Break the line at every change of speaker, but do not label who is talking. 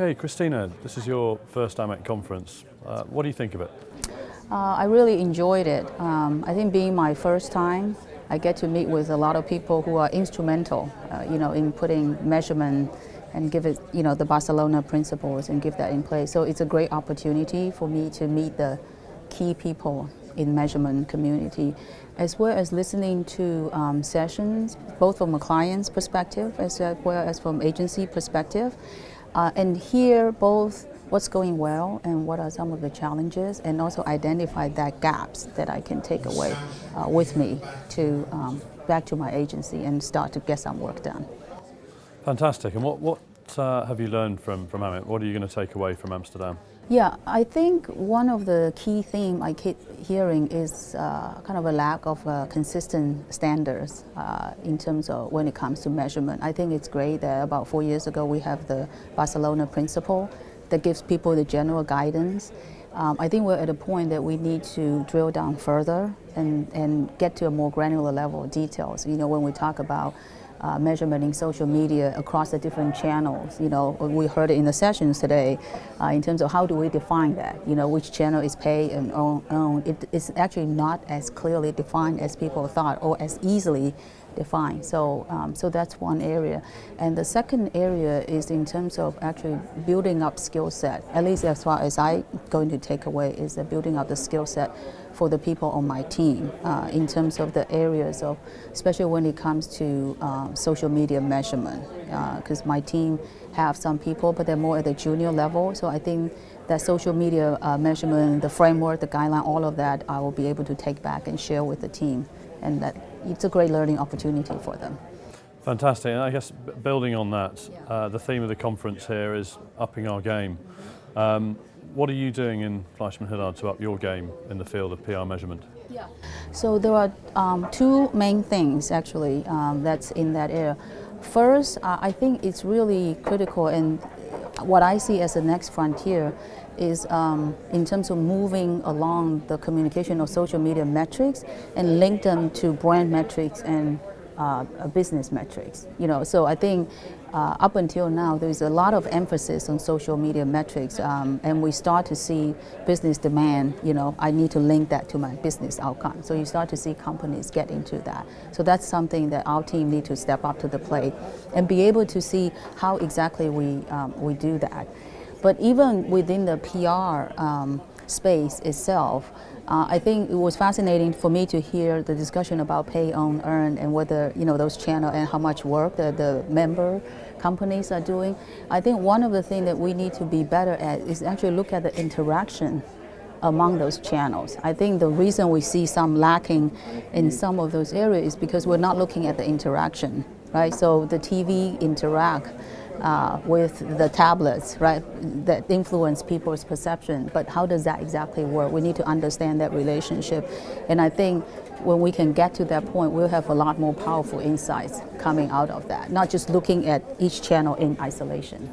Okay, Christina, this is your first AMEC conference. What do you think of it?
I really enjoyed it. I think being my first time, I get to meet with a lot of people who are instrumental, in putting measurement and give it, the Barcelona principles and give that in place. So it's a great opportunity for me to meet the key people in measurement community, as well as listening to sessions, both from a client's perspective as well as from agency perspective, and hear both what's going well and what are some of the challenges, and also identify that gaps that I can take away with me to back to my agency and start to get some work done.
Fantastic. And what have you learned from AMEC? What are you going to take away from Amsterdam?
Yeah, I think one of the key themes I keep hearing is kind of a lack of consistent standards in terms of when it comes to measurement. I think it's great that about 4 years ago we have the Barcelona principle that gives people the general guidance. I think we're at a point that we need to drill down further and get to a more granular level of details. When we talk about measurement in social media across the different channels. We heard it in the sessions today in terms of how do we define that, which channel is paid and owned. It's actually not as clearly defined as people thought or as easily defined. So that's one area. And the second area is in terms of actually building up skill set, at least as far as I'm going to take away, is building up the skill set for the people on my team in terms of the areas of, especially when it comes to social media measurement, because my team have some people, but they're more at the junior level. So I think that social media measurement, the framework, the guideline, all of that, I will be able to take back and share with the team, and that it's a great learning opportunity for them.
Fantastic. And I guess building on that, the theme of the conference here is upping our game. What are you doing in Fleischmann-Hillard to up your game in the field of PR measurement?
Yeah. So there are two main things actually that's in that area. First, I think it's really critical, and what I see as the next frontier is in terms of moving along the communication of social media metrics and link them to brand metrics and business metrics. So I think up until now there's a lot of emphasis on social media metrics, and we start to see business demand. I need to link that to my business outcome. So you start to see companies get into that. So that's something that our team need to step up to the plate and be able to see how exactly we do that. But even within the PR space itself, I think it was fascinating for me to hear the discussion about pay, own, earn, and whether those channels and how much work the member companies are doing. I think one of the things that we need to be better at is actually look at the interaction among those channels. I think the reason we see some lacking in some of those areas is because we're not looking at the interaction, right? So the TV interact with the tablets, right, that influence people's perception. But how does that exactly work? We need to understand that relationship. And I think when we can get to that point, we'll have a lot more powerful insights coming out of that, not just looking at each channel in isolation.